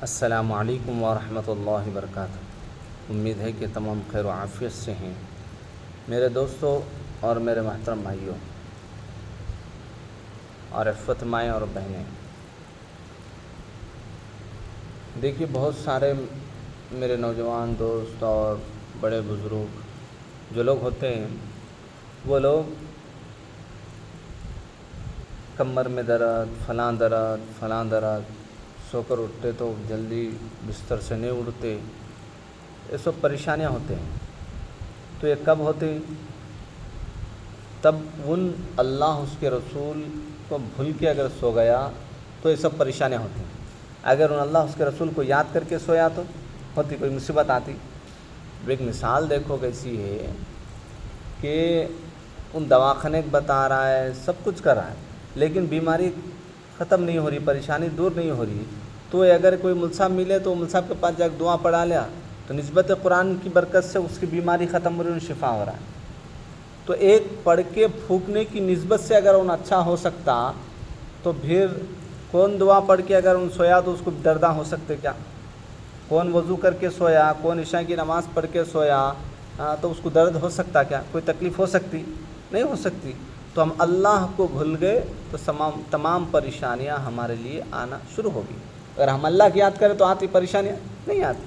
السلام علیکم ورحمۃ اللہ وبرکاتہ۔ امید ہے کہ تمام خیر و عافیت سے ہیں میرے دوستوں اور میرے محترم بھائیوں اور عفت مائیں اور بہنیں۔ دیکھیے، بہت سارے میرے نوجوان دوست اور بڑے بزرگ جو لوگ ہوتے ہیں، وہ لوگ کمر میں درد، فلاں درد، سو کر اٹھتے تو جلدی بستر سے نہیں اٹھتے، یہ سب پریشانیاں ہوتے ہیں۔ تو یہ کب ہوتے؟ تب ان اللہ اس کے رسول کو بھول کے اگر سو گیا تو یہ سب پریشانیاں ہوتی ہیں۔ اگر ان اللہ اس کے رسول کو یاد کر کے سویا تو ہوتی کوئی مصیبت آتی۔ ایک مثال دیکھو کیسی ہے کہ ان دواخانے بتا رہا ہے، سب کچھ کر رہا ہے، لیکن بیماری ختم نہیں ہو رہی، پریشانی دور نہیں ہو رہی، تو اگر کوئی ملصاب ملے تو ملصاب کے پاس جا کے دعا پڑھا لیا تو نسبت قرآن کی برکت سے اس کی بیماری ختم ہو رہی، انہیں شفا ہو رہا ہے۔ تو ایک پڑھ کے پھونکنے کی نسبت سے اگر ان اچھا ہو سکتا تو پھر کون دعا پڑھ کے اگر ان سویا تو اس کو درداں ہو سکتے کیا؟ کون وضو کر کے سویا، کون عشاء کی نماز پڑھ کے سویا تو اس کو درد ہو سکتا کیا؟ کوئی تکلیف ہو سکتی؟ نہیں ہو سکتی۔ تو ہم اللہ کو بھول گئے تو تمام پریشانیاں ہمارے لیے آنا شروع ہوگی۔ اگر ہم اللہ کی یاد کریں تو آتی پریشانیاں نہیں آتی۔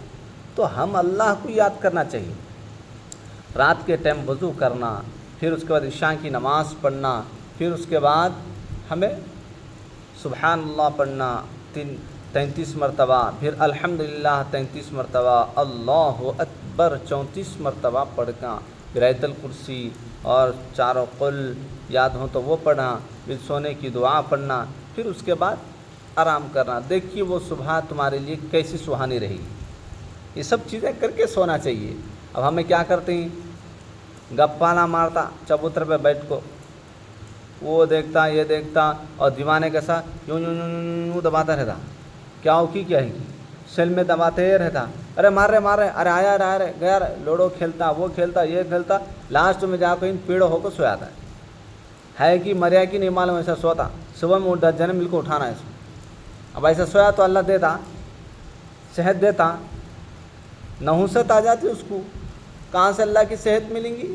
تو ہم اللہ کو یاد کرنا چاہیے، رات کے ٹائم وضو کرنا، پھر اس کے بعد عشاء کی نماز پڑھنا، پھر اس کے بعد ہمیں سبحان اللہ پڑھنا 33 مرتبہ، پھر الحمدللہ 33 مرتبہ، اللہ اکبر 34 مرتبہ پڑھنا، پھر آیت الکرسی اور چاروں قل یاد ہوں تو وہ پڑھنا، پھر سونے کی دعا پڑھنا، پھر اس کے بعد آرام کرنا۔ دیکھیے وہ صبح تمہارے لیے کیسی سہانی رہے گی۔ یہ سب چیزیں کر کے سونا چاہیے۔ اب ہمیں کیا کرتے ہیں؟ گپا نہ مارتا چبوتر پہ بیٹھ کو، وہ دیکھتا یہ دیکھتا اور دیوانے کے ساتھ یوں دباتا رہتا، کیا ہو کیا ہے سیل میں دباتے رہتا، ارے مار رہے، ارے آیا رہے گیا رہے، لوڈو کھیلتا، وہ کھیلتا، یہ کھیلتا، لاسٹ میں جا کے پیڑ ہو کر سو جاتا ہے کہ مریا کی نہیں معلوم، ایسا سوتا، صبح میں اٹھ جانے مل کو اٹھانا ہے اس کو۔ اب ایسا سویا تو اللہ دیتا، صحت دیتا، نحوست آ جاتی اس کو، کہاں سے اللہ کی صحت ملیں گی؟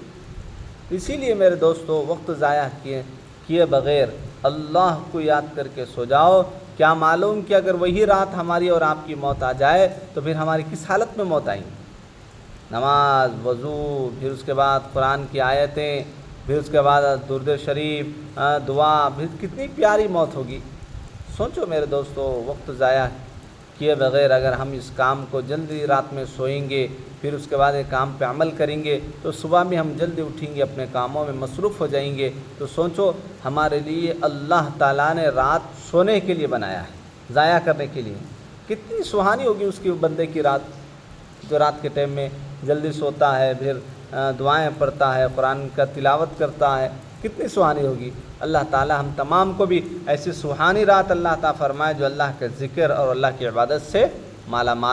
اسی لیے میرے دوستو، وقت ضائع کیے بغیر اللہ کو یاد کر کے سو جاؤ۔ کیا معلوم کہ اگر وہی رات ہماری اور آپ کی موت آ جائے تو پھر ہماری کس حالت میں موت آئیں گی؟ نماز، وضو، پھر اس کے بعد قرآن کی آیتیں، پھر اس کے بعد درود شریف، دعا، پھر کتنی پیاری موت ہوگی۔ سوچو میرے دوستو، وقت ضائع کیے بغیر اگر ہم اس کام کو جلدی رات میں سوئیں گے، پھر اس کے بعد ایک کام پہ عمل کریں گے تو صبح میں ہم جلدی اٹھیں گے، اپنے کاموں میں مصروف ہو جائیں گے۔ تو سوچو، ہمارے لیے اللہ تعالیٰ نے رات سونے کے لیے بنایا ہے، ضائع کرنے کے لیے۔ کتنی سہانی ہوگی اس کی بندے کی رات، جو رات کے ٹائم میں جلدی سوتا ہے، پھر دعائیں پڑھتا ہے، قرآن کا تلاوت کرتا ہے، کتنی سہانی ہوگی۔ اللہ تعالی ہم تمام کو بھی ایسی سہانی رات اللہ عطا فرمائے جو اللہ کے ذکر اور اللہ کی عبادت سے مالا مال